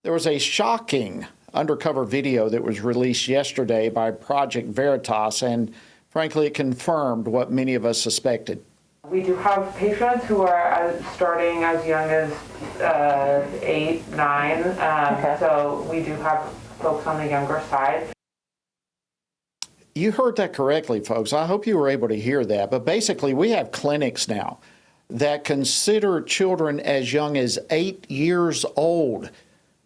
There was a shocking undercover video that was released yesterday by Project Veritas, and frankly, it confirmed what many of us suspected. We do have patients who are starting as young as 8, 9, so we do have folks on the younger side. You heard that correctly, folks. I hope you were able to hear that. But basically, we have clinics now that consider children as young as 8 years old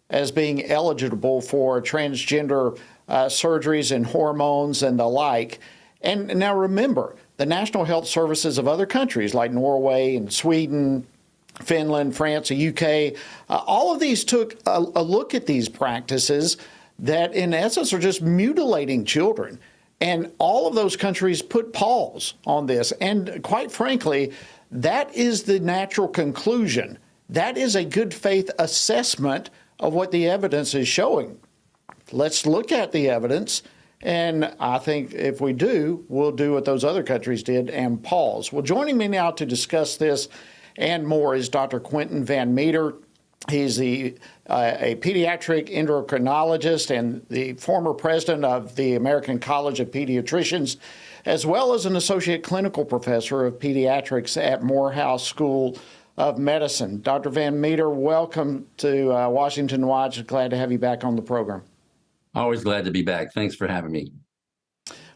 as being eligible for transgender surgeries and hormones and the like. And now remember, the National Health Services of other countries like Norway and Sweden, Finland, France, the UK, all of these took a look at these practices that in essence are just mutilating children. And all of those countries put pause on this. And quite frankly, that is the natural conclusion. That is a good faith assessment of what the evidence is showing. Let's look at the evidence. And I think if we do, we'll do what those other countries did and pause. Well, joining me now to discuss this and more is Dr. Quentin Van Meter. He's a pediatric endocrinologist and the former president of the American College of Pediatricians, as well as an associate clinical professor of pediatrics at Morehouse School of Medicine. Dr. Van Meter, welcome to Washington Watch. Glad to have you back on the program. Always glad to be back. Thanks for having me.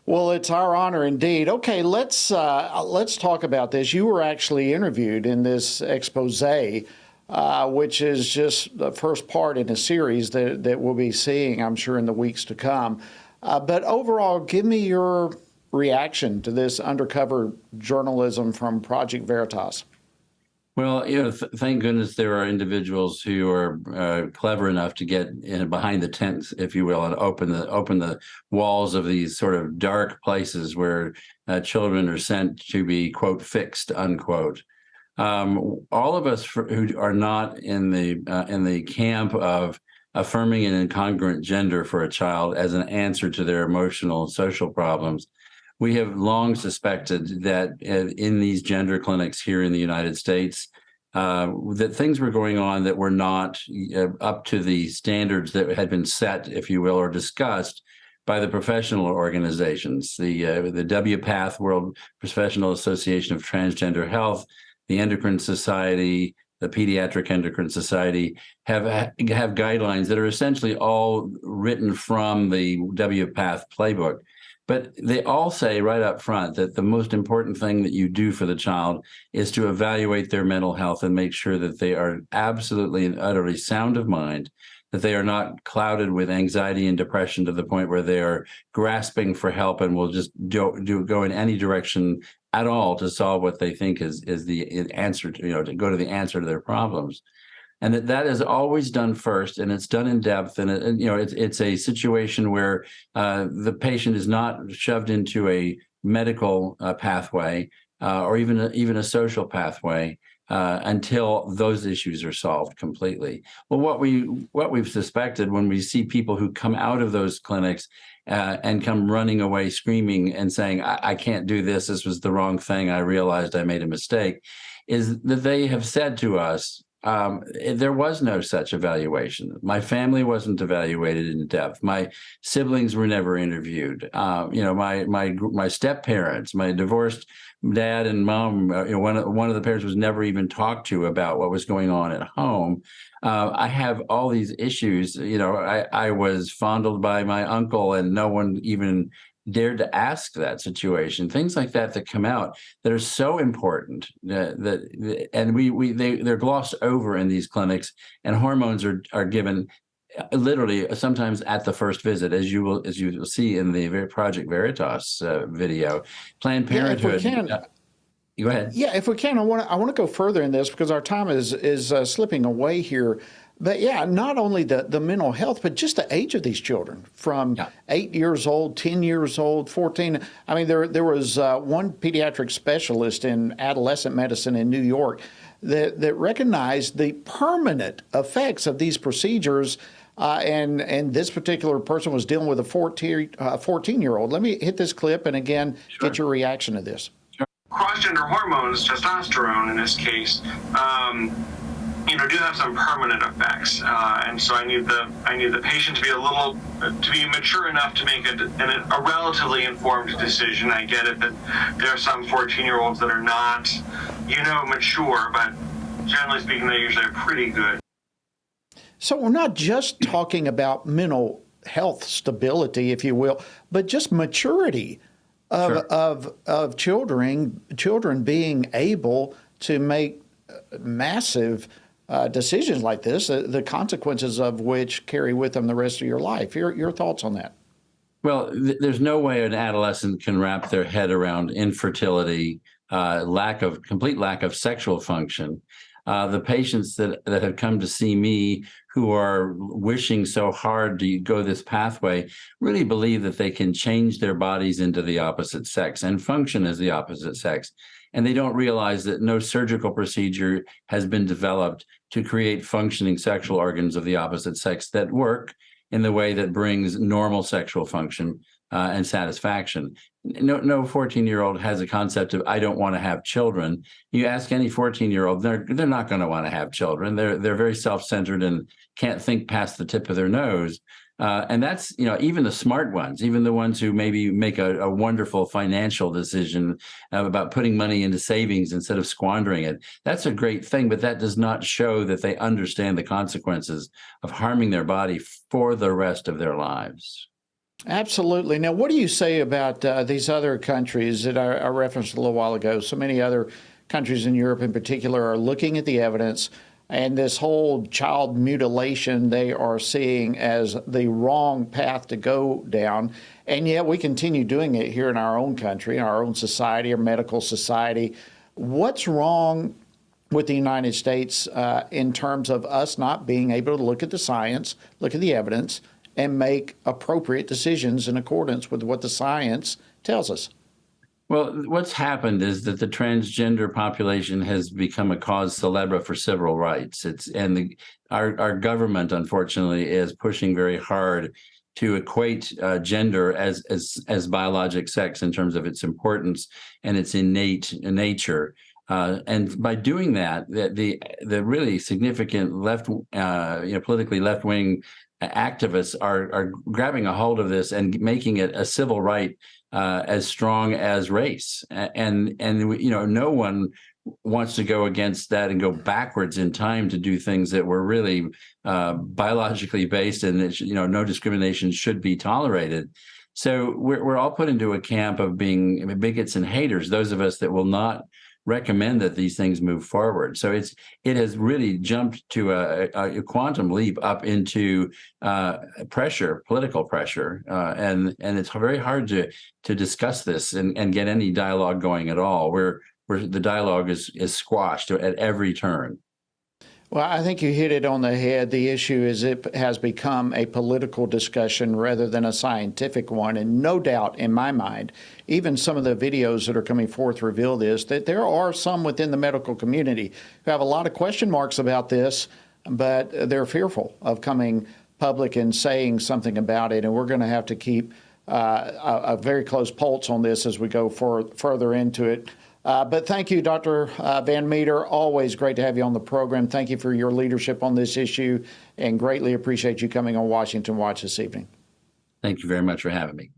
Well, it's our honor indeed. Okay, let's talk about this. You were actually interviewed in this expose, which is just the first part in a series that we'll be seeing, I'm sure, in the weeks to come. But overall, give me your reaction to this undercover journalism from Project Veritas. Well, thank goodness there are individuals who are clever enough to get in behind the tents, if you will, and open the walls of these sort of dark places where children are sent to be, quote, fixed, unquote. All of us who are not in the camp of affirming an incongruent gender for a child as an answer to their emotional and social problems, we have long suspected that in these gender clinics here in the United States, that things were going on that were not up to the standards that had been set, if you will, or discussed by the professional organizations. The WPATH, World Professional Association of Transgender Health, the Endocrine Society, the Pediatric Endocrine Society have guidelines that are essentially all written from the WPATH playbook. But they all say right up front that the most important thing that you do for the child is to evaluate their mental health and make sure that they are absolutely and utterly sound of mind, that they are not clouded with anxiety and depression to the point where they are grasping for help and will just go in any direction at all to solve what they think is the answer to, to go to the answer to their problems. And that is always done first, and it's done in depth, and it's a situation where the patient is not shoved into a medical pathway or even a social pathway until those issues are solved completely. Well, what we've suspected when we see people who come out of those clinics and come running away screaming and saying, I can't do this. This was the wrong thing. I realized I made a mistake, is that they have said to us, there was no such evaluation. My family wasn't evaluated in depth. My siblings were never interviewed. My step parents, my divorced dad and mom, one of the parents was never even talked to about what was going on at home. I have all these issues. I was fondled by my uncle, and no one even dared to ask that situation. Things like that come out that are so important and they're glossed over in these clinics, and hormones are given literally sometimes at the first visit, as you will see in the Project Veritas video. Planned Parenthood. Yeah, if we can, go ahead. Yeah, if we can, I want to go further in this because our time is slipping away here. But yeah, not only the mental health, but just the age of these children from 8 years old, 10 years old, 14. I mean, there was one pediatric specialist in adolescent medicine in New York that recognized the permanent effects of these procedures. And this particular person was dealing with a 14-year-old. Let me hit this clip and again, get your reaction to this. Cross-gender hormones, testosterone in this case, do have some permanent effects, and so I need the patient to be mature enough to make a relatively informed decision. I get it that there are some 14-year-olds that are not, mature, but generally speaking, they usually are pretty good. So we're not just talking about mental health stability, if you will, but just maturity of children being able to make massive decisions like this, the consequences of which carry with them the rest of your life. Your thoughts on that? Well, there's no way an adolescent can wrap their head around infertility, complete lack of sexual function. The patients that have come to see me who are wishing so hard to go this pathway really believe that they can change their bodies into the opposite sex and function as the opposite sex. And they don't realize that no surgical procedure has been developed to create functioning sexual organs of the opposite sex that work in the way that brings normal sexual function and satisfaction. No 14-year-old has a concept of, I don't want to have children. You ask any 14-year-old, they're not going to want to have children. They're very self-centered and can't think past the tip of their nose. And that's, even the smart ones, even the ones who maybe make a wonderful financial decision about putting money into savings instead of squandering it. That's a great thing, but that does not show that they understand the consequences of harming their body for the rest of their lives. Absolutely. Now, what do you say about these other countries that I referenced a little while ago? So many other countries in Europe in particular are looking at the evidence, and this whole child mutilation they are seeing as the wrong path to go down. And yet we continue doing it here in our own country, in our own society, our medical society. What's wrong with the United States in terms of us not being able to look at the science, look at the evidence, and make appropriate decisions in accordance with what the science tells us? Well, what's happened is that the transgender population has become a cause célèbre for civil rights. Our government, unfortunately, is pushing very hard to equate gender as biologic sex in terms of its importance and its innate nature. And by doing that, the really significant politically left-wing activists are grabbing a hold of this and making it a civil right as strong as race. And no one wants to go against that and go backwards in time to do things that were really biologically based, and no discrimination should be tolerated. So we're all put into a camp of being bigots and haters, those of us that will not recommend that these things move forward. So it has really jumped to a quantum leap up into political pressure, and it's very hard to discuss this and get any dialogue going at all. Where the dialogue is squashed at every turn. Well, I think you hit it on the head. The issue is it has become a political discussion rather than a scientific one. And no doubt in my mind, even some of the videos that are coming forth reveal this, that there are some within the medical community who have a lot of question marks about this, but they're fearful of coming public and saying something about it. And we're going to have to keep a very close pulse on this as we go further into it. But thank you, Dr. Van Meter. Always great to have you on the program. Thank you for your leadership on this issue, and greatly appreciate you coming on Washington Watch this evening. Thank you very much for having me.